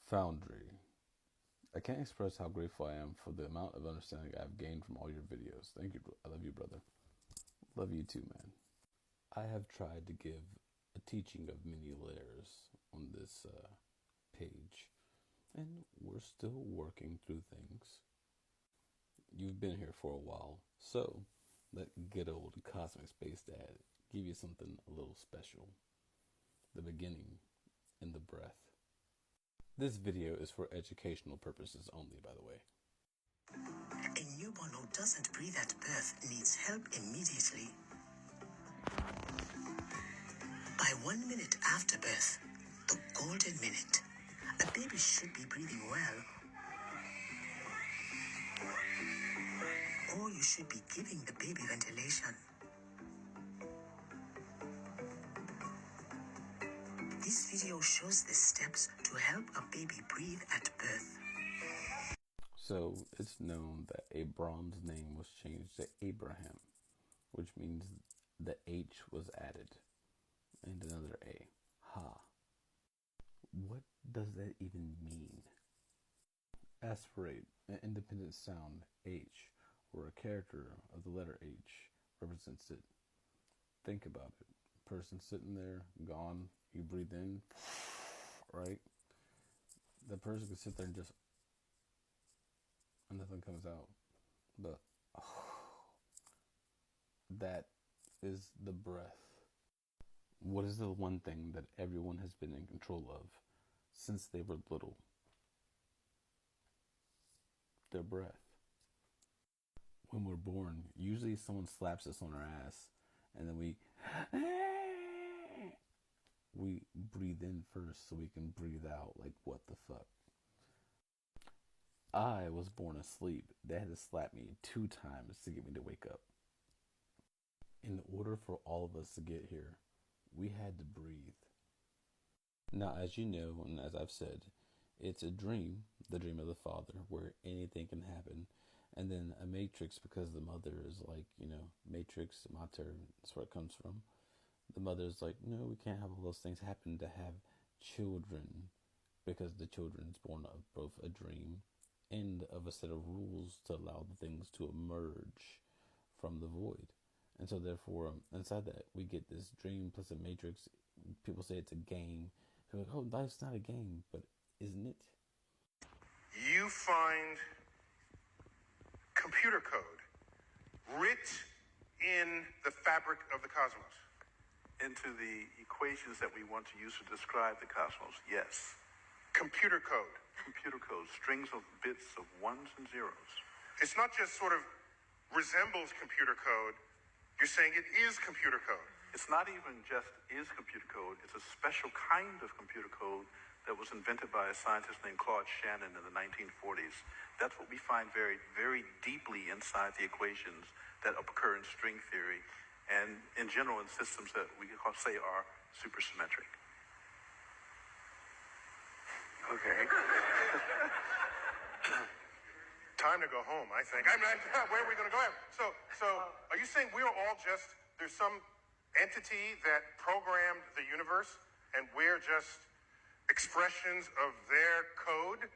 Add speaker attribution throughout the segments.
Speaker 1: Foundry. I can't express how grateful I am for the amount of understanding I've gained from all your videos. Thank you. I love you, brother. Love you too, man. I have tried to give a teaching of many layers on this page, and we're still working through things. You've been here for a while, so let good old Cosmic Space Dad give you something a little special. The beginning and the breath. This video is for educational purposes only, by the way.
Speaker 2: A newborn who doesn't breathe at birth needs help immediately. By 1 minute after birth, the golden minute, a baby should be breathing well. Or you should be giving the baby ventilation. This video shows the steps to help a baby breathe at birth.
Speaker 1: So it's known that Abram's name was changed to Abraham, which means the H was added and another A. Ha. What does that even mean? Aspirate, an independent sound, H, or a character of the letter H represents it. Think about it. Person sitting there, gone, you breathe in, right? The person could sit there and just, and nothing comes out. But, that is the breath. What is the one thing that everyone has been in control of since they were little? Their breath. When we're born, usually someone slaps us on our ass, and then we breathe in first so we can breathe out. Like, what the fuck? I was born asleep. They had to slap me 2 times to get me to wake up. In order for all of us to get here, we had to breathe. Now, as you know, and as I've said, it's a dream, the dream of the father, where anything can happen. And then a matrix, because the mother is like, matrix, mater, that's where it comes from. The mother's like, no, we can't have all those things happen to have children, because the children's born of both a dream and of a set of rules to allow the things to emerge from the void. And so therefore, inside that, we get this dream plus a matrix. People say it's a game. They're like, oh, life's not a game, but isn't it?
Speaker 3: You find computer code writ in the fabric of the cosmos.
Speaker 4: Into the equations that we want to use to describe the cosmos, yes.
Speaker 3: Computer code.
Speaker 4: Computer code, strings of bits of ones and zeros.
Speaker 3: It's not just sort of resembles computer code. You're saying it is computer code.
Speaker 4: It's not even just is computer code. It's a special kind of computer code that was invented by a scientist named Claude Shannon in the 1940s. That's what we find very, very deeply inside the equations that occur in string theory and in general in systems that we can say are supersymmetric.
Speaker 3: Okay. Time to go home, I think. Where are we going to go? So are you saying we're all just, there's some entity that programmed the universe and we're just expressions of their code?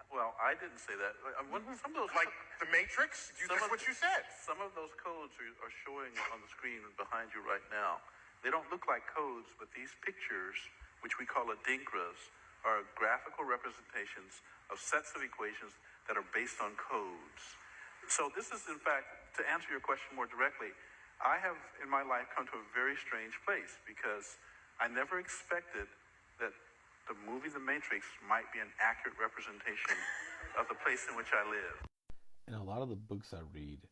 Speaker 4: Well, I didn't say that. Some of those,
Speaker 3: like the Matrix? That's what you said.
Speaker 4: Some of those codes are showing on the screen behind you right now. They don't look like codes, but these pictures, which we call adinkras, are graphical representations of sets of equations that are based on codes. So this is, in fact, to answer your question more directly, I have in my life come to a very strange place because I never expected that the movie The Matrix might be an accurate representation of the place in which I live.
Speaker 1: In a lot of the books I read,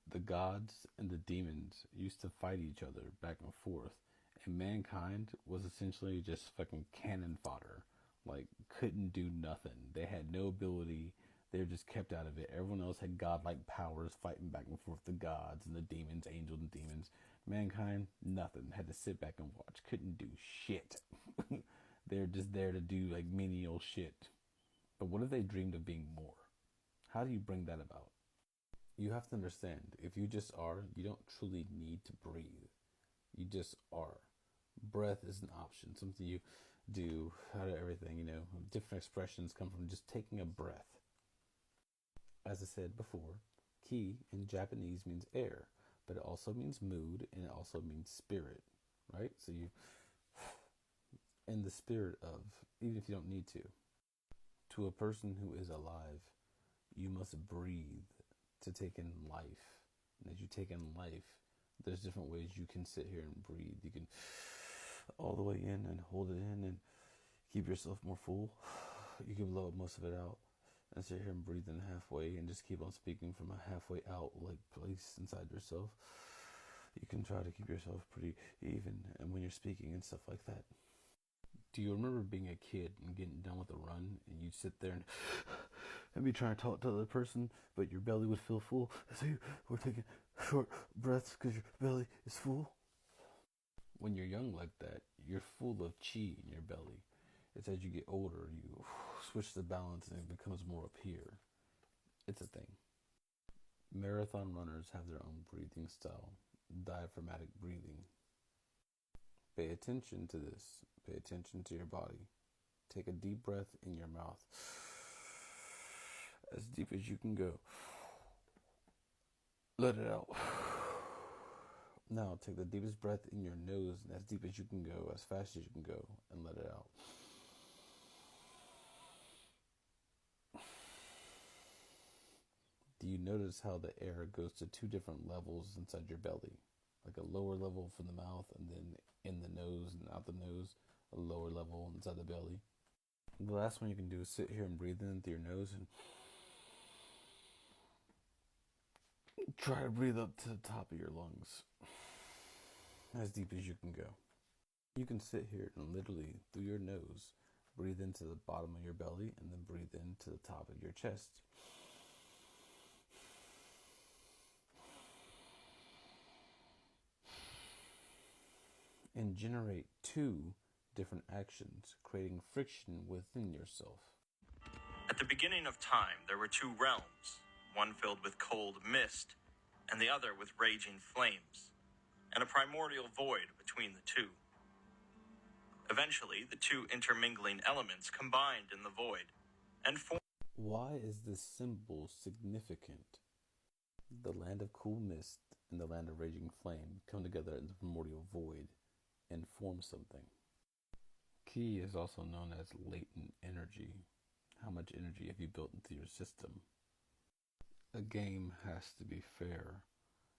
Speaker 1: the gods and the demons used to fight each other back and forth, and mankind was essentially just fucking cannon fodder. Like, couldn't do nothing. They had no ability. They were just kept out of it. Everyone else had godlike powers fighting back and forth, the gods and the demons, angels and demons. Mankind, nothing. Had to sit back and watch. Couldn't do shit. They're just there to do like menial shit. But what if they dreamed of being more? How do you bring that about? You have to understand, if you just are, you don't truly need to breathe. You just are. Breath is an option, something you do, how to everything, different expressions come from just taking a breath. As I said before, ki in Japanese means air, but it also means mood and it also means spirit, right? So you, in the spirit of, even if you don't need to a person who is alive, you must breathe to take in life. And as you take in life, there's different ways you can sit here and breathe. You can all the way in and hold it in and keep yourself more full. You can blow most of it out and sit here and breathe in halfway and just keep on speaking from a halfway out like place inside yourself. You can try to keep yourself pretty even and when you're speaking and stuff like that. Do you remember being a kid and getting done with a run and you'd sit there and be trying to talk to the other person, but your belly would feel full? So you were taking short breaths because your belly is full? When you're young like that, you're full of chi in your belly. It's as you get older, you switch the balance and it becomes more up here. It's a thing. Marathon runners have their own breathing style, diaphragmatic breathing. Pay attention to this. Pay attention to your body. Take a deep breath in your mouth. As deep as you can go. Let it out. Now take the deepest breath in your nose and as deep as you can go, as fast as you can go, and let it out. Do you notice how the air goes to two different levels inside your belly? Like a lower level from the mouth and then in the nose and out the nose, a lower level inside the belly. The last one you can do is sit here and breathe in through your nose and try to breathe up to the top of your lungs, as deep as you can go. You can sit here and literally, through your nose, breathe into the bottom of your belly and then breathe into the top of your chest. And generate two different actions, creating friction within yourself.
Speaker 5: At the beginning of time, there were two realms, one filled with cold mist, and the other with raging flames, and a primordial void between the two. Eventually, the two intermingling elements combined in the void, and formed.
Speaker 1: Why is this symbol significant? The land of cool mist and the land of raging flame come together in the primordial void and form something. Ki is also known as latent energy. How much energy have you built into your system? A game has to be fair,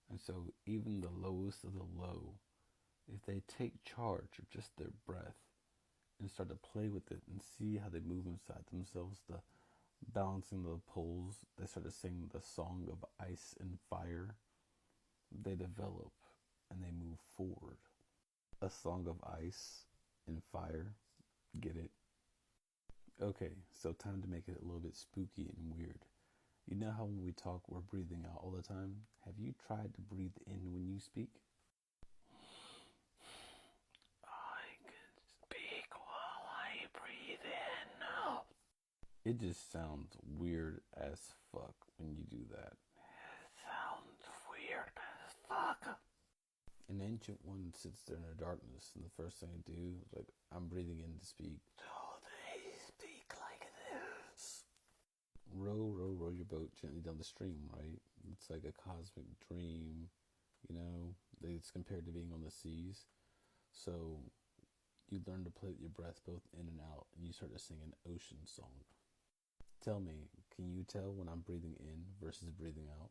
Speaker 1: and so even the lowest of the low, if they take charge of just their breath and start to play with it and see how they move inside themselves, the balancing the poles, they start to sing the song of ice and fire, they develop and they move forward. A song of ice and fire, get it? Okay, so time to make it a little bit spooky and weird. You know how when we talk, we're breathing out all the time? Have you tried to breathe in when you speak? I can speak while I breathe in. It just sounds weird as fuck when you do that. It sounds weird as fuck. An ancient one sits there in the darkness, and the first thing I do is like, I'm breathing in to speak. So they speak like this. Row, row, row your boat gently down the stream, right? It's like a cosmic dream, it's compared to being on the seas. So you learn to play with your breath both in and out, and you start to sing an ocean song. Tell me, can you tell when I'm breathing in versus breathing out?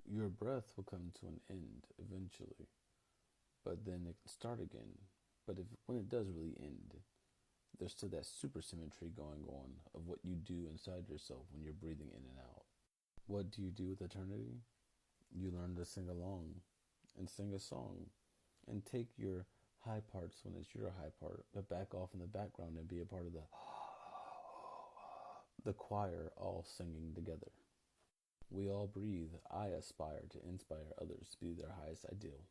Speaker 1: Your breath will come to an end eventually, but then it can start again. But when it does really end, there's still that supersymmetry going on of what you do inside yourself when you're breathing in and out. What do you do with eternity? You learn to sing along and sing a song and take your high parts when it's your high part, but back off in the background and be a part of the choir all singing together. We all breathe. I aspire to inspire others to be their highest ideal.